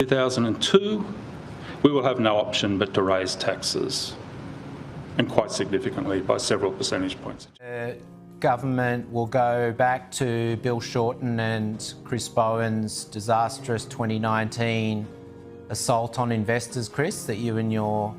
2002, we will have no option but to raise taxes, and quite significantly by several percentage points. Government will go back to Bill Shorten and Chris Bowen's disastrous 2019 assault on investors, Chris, that you and your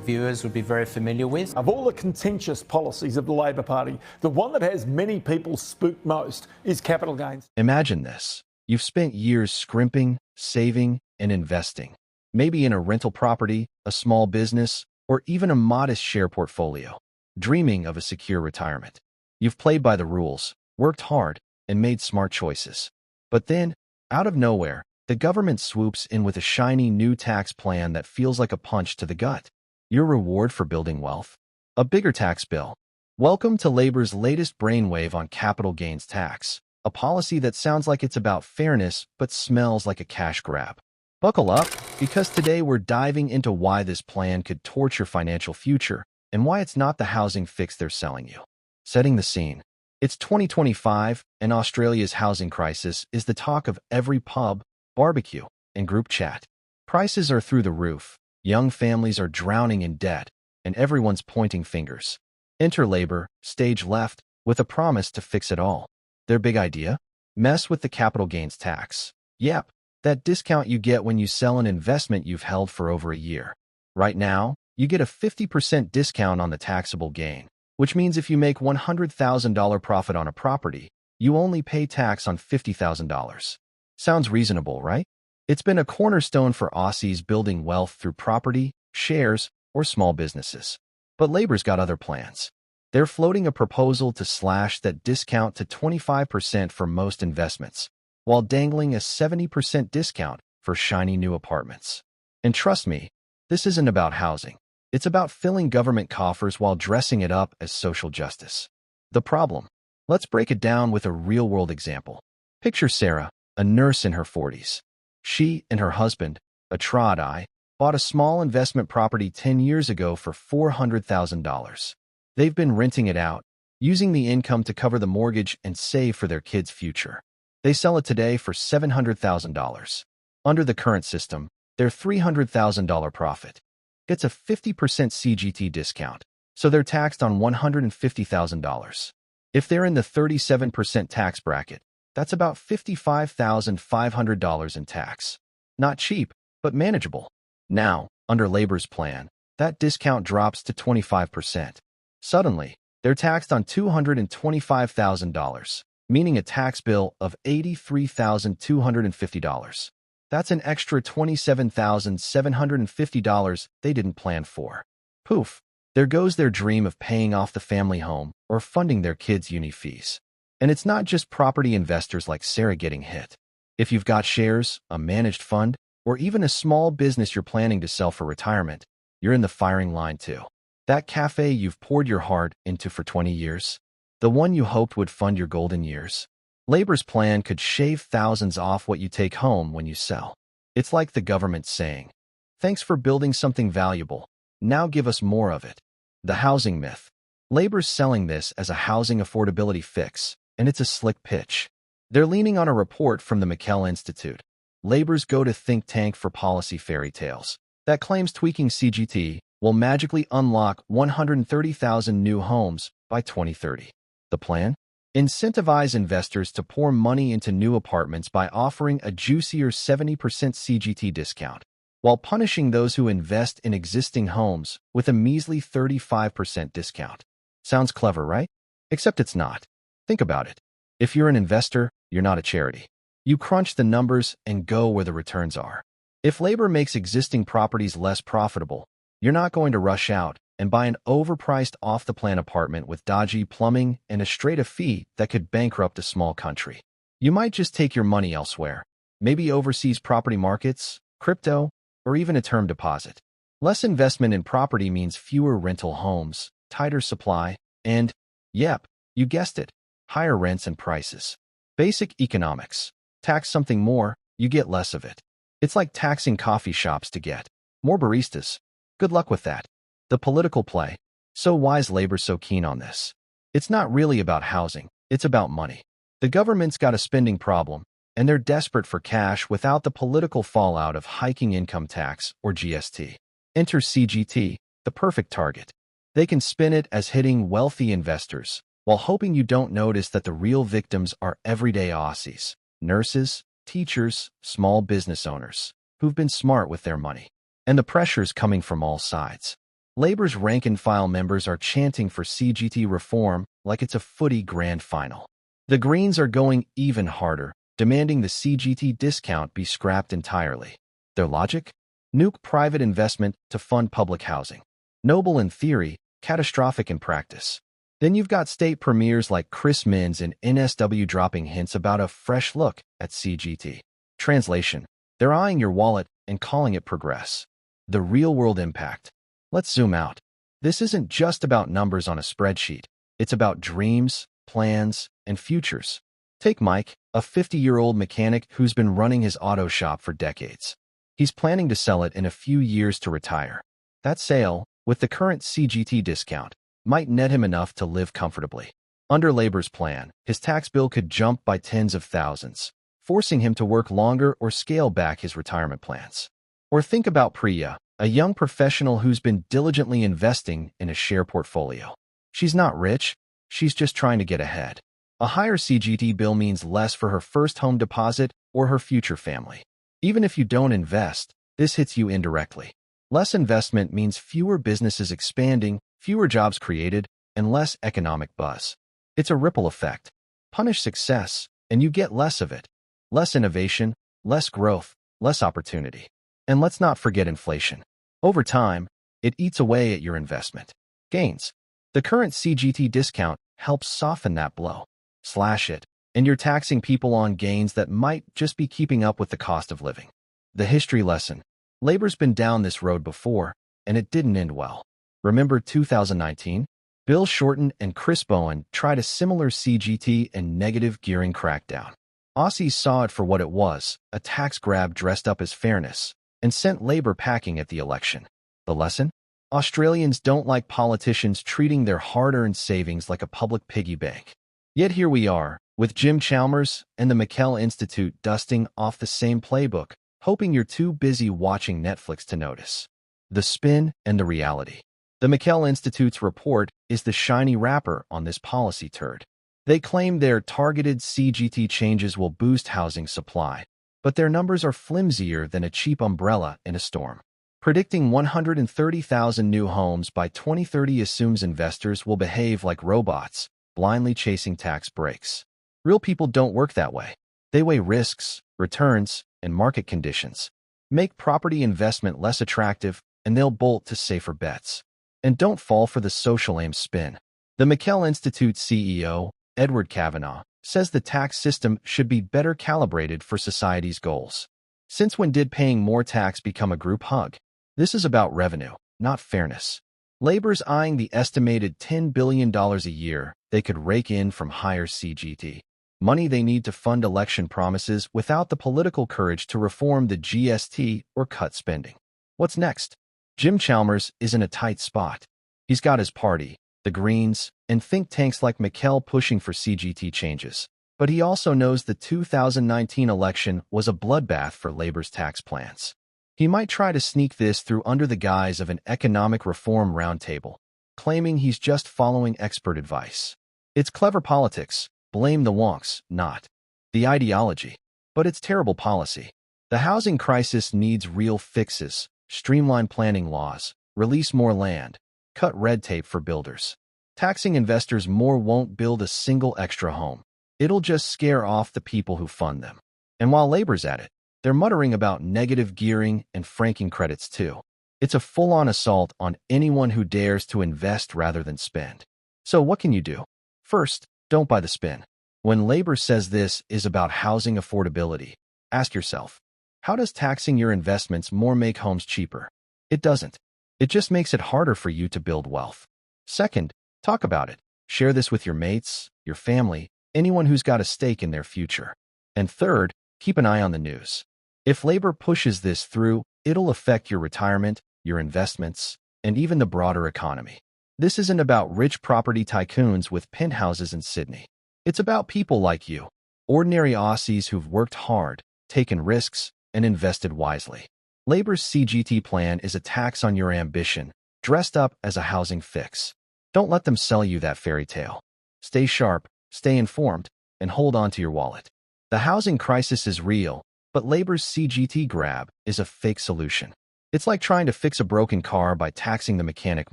viewers would be very familiar with. Of all the contentious policies of the Labor Party, the one that has many people spooked most is capital gains. Imagine this. You've spent years scrimping, saving, and investing, maybe in a rental property, a small business, or even a modest share portfolio, dreaming of a secure retirement. You've played by the rules, worked hard, and made smart choices. But then, out of nowhere, the government swoops in with a shiny new tax plan that feels like a punch to the gut. Your reward for building wealth? A bigger tax bill. Welcome to Labor's latest brainwave on capital gains tax, a policy that sounds like it's about fairness but smells like a cash grab. Buckle up, because today we're diving into why this plan could torch your financial future and why it's not the housing fix they're selling you. Setting the scene. It's 2025, and Australia's housing crisis is the talk of every pub, barbecue, and group chat. Prices are through the roof, young families are drowning in debt, and everyone's pointing fingers. Enter Labor, stage left, with a promise to fix it all. Their big idea? Mess with the capital gains tax. Yep, that discount you get when you sell an investment you've held for over a year. Right now, you get a 50% discount on the taxable gain, which means if you make $100,000 profit on a property, you only pay tax on $50,000. Sounds reasonable, right? It's been a cornerstone for Aussies building wealth through property, shares, or small businesses. But Labor's got other plans. They're floating a proposal to slash that discount to 25% for most investments, while dangling a 70% discount for shiny new apartments. And trust me, this isn't about housing. It's about filling government coffers while dressing it up as social justice. The problem? Let's break it down with a real-world example. Picture Sarah, a nurse in her 40s. She and her husband, a trad, bought a small investment property 10 years ago for $400,000. They've been renting it out, using the income to cover the mortgage and save for their kids' future. They sell it today for $700,000. Under the current system, their $300,000 profit gets a 50% CGT discount, so they're taxed on $150,000. If they're in the 37% tax bracket, that's about $55,500 in tax. Not cheap, but manageable. Now, under Labor's plan, that discount drops to 25%. Suddenly, they're taxed on $225,000, meaning a tax bill of $83,250. That's an extra $27,750 they didn't plan for. Poof, there goes their dream of paying off the family home or funding their kids' uni fees. And it's not just property investors like Sarah getting hit. If you've got shares, a managed fund, or even a small business you're planning to sell for retirement, you're in the firing line too. That cafe you've poured your heart into for 20 years, the one you hoped would fund your golden years. Labor's plan could shave thousands off what you take home when you sell. It's like the government saying, "Thanks for building something valuable. Now give us more of it." The housing myth. Labor's selling this as a housing affordability fix, and it's a slick pitch. They're leaning on a report from the McKell Institute, Labor's go-to think tank for policy fairy tales, that claims tweaking CGT will magically unlock 130,000 new homes by 2030. The plan? Incentivize investors to pour money into new apartments by offering a juicier 70% CGT discount, while punishing those who invest in existing homes with a measly 35% discount. Sounds clever, right? Except it's not. Think about it. If you're an investor, you're not a charity. You crunch the numbers and go where the returns are. If Labor makes existing properties less profitable, you're not going to rush out and buy an overpriced off-the-plan apartment with dodgy plumbing and a straight-up fee that could bankrupt a small country. You might just take your money elsewhere, maybe overseas property markets, crypto, or even a term deposit. Less investment in property means fewer rental homes, tighter supply, and, yep, you guessed it, higher rents and prices. Basic economics. Tax something more, you get less of it. It's like taxing coffee shops to get more baristas. Good luck with that. The political play. So why is Labor so keen on this? It's not really about housing, it's about money. The government's got a spending problem, and they're desperate for cash without the political fallout of hiking income tax or GST. Enter CGT, the perfect target. They can spin it as hitting wealthy investors, while hoping you don't notice that the real victims are everyday Aussies, nurses, teachers, small business owners, who've been smart with their money. And the pressure's coming from all sides. Labor's rank-and-file members are chanting for CGT reform like it's a footy grand final. The Greens are going even harder, demanding the CGT discount be scrapped entirely. Their logic? Nuke private investment to fund public housing. Noble in theory, catastrophic in practice. Then you've got state premiers like Chris Minns and NSW dropping hints about a fresh look at CGT. Translation: they're eyeing your wallet and calling it progress. The real-world impact. Let's zoom out. This isn't just about numbers on a spreadsheet. It's about dreams, plans, and futures. Take Mike, a 50-year-old mechanic who's been running his auto shop for decades. He's planning to sell it in a few years to retire. That sale, with the current CGT discount, might net him enough to live comfortably. Under Labor's plan, his tax bill could jump by tens of thousands, forcing him to work longer or scale back his retirement plans. Or think about Priya, a young professional who's been diligently investing in a share portfolio. She's not rich, she's just trying to get ahead. A higher CGT bill means less for her first home deposit or her future family. Even if you don't invest, this hits you indirectly. Less investment means fewer businesses expanding, fewer jobs created, and less economic buzz. It's a ripple effect. Punish success, and you get less of it. Less innovation, less growth, less opportunity. And let's not forget inflation. Over time, it eats away at your investment gains. The current CGT discount helps soften that blow. Slash it, and you're taxing people on gains that might just be keeping up with the cost of living. The history lesson. Labor's been down this road before, and it didn't end well. Remember 2019? Bill Shorten and Chris Bowen tried a similar CGT and negative gearing crackdown. Aussies saw it for what it was, a tax grab dressed up as fairness, and sent Labor packing at the election. The lesson? Australians don't like politicians treating their hard-earned savings like a public piggy bank. Yet here we are, with Jim Chalmers and the McKell Institute dusting off the same playbook, hoping you're too busy watching Netflix to notice. The spin and the reality. The McKell Institute's report is the shiny wrapper on this policy turd. They claim their targeted CGT changes will boost housing supply, but their numbers are flimsier than a cheap umbrella in a storm. Predicting 130,000 new homes by 2030 assumes investors will behave like robots, blindly chasing tax breaks. Real people don't work that way. They weigh risks, returns, and market conditions. Make property investment less attractive, and they'll bolt to safer bets. And don't fall for the social aim spin. The McKell Institute CEO, Edward Kavanagh, says the tax system should be better calibrated for society's goals. Since when did paying more tax become a group hug? This is about revenue, not fairness. Labor's eyeing the estimated $10 billion a year they could rake in from higher CGT. Money they need to fund election promises without the political courage to reform the GST or cut spending. What's next? Jim Chalmers is in a tight spot. He's got his party, the Greens, and think tanks like McKell pushing for CGT changes. But he also knows the 2019 election was a bloodbath for Labor's tax plans. He might try to sneak this through under the guise of an economic reform roundtable, claiming he's just following expert advice. It's clever politics. Blame the wonks, not the ideology. But it's terrible policy. The housing crisis needs real fixes: streamline planning laws, release more land, cut red tape for builders. Taxing investors more won't build a single extra home. It'll just scare off the people who fund them. And while Labor's at it, they're muttering about negative gearing and franking credits too. It's a full-on assault on anyone who dares to invest rather than spend. So what can you do? First, don't buy the spin. When Labor says this is about housing affordability, ask yourself, how does taxing your investments more make homes cheaper? It doesn't. It just makes it harder for you to build wealth. Second, talk about it. Share this with your mates, your family, anyone who's got a stake in their future. And third, keep an eye on the news. If Labor pushes this through, it'll affect your retirement, your investments, and even the broader economy. This isn't about rich property tycoons with penthouses in Sydney. It's about people like you. Ordinary Aussies who've worked hard, taken risks, and invested wisely. Labor's CGT plan is a tax on your ambition, dressed up as a housing fix. Don't let them sell you that fairy tale. Stay sharp, stay informed, and hold on to your wallet. The housing crisis is real, but Labor's CGT grab is a fake solution. It's like trying to fix a broken car by taxing the mechanic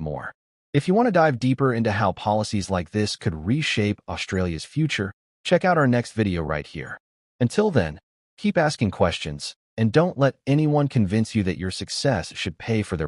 more. If you want to dive deeper into how policies like this could reshape Australia's future, check out our next video right here. Until then, keep asking questions, and don't let anyone convince you that your success should pay for their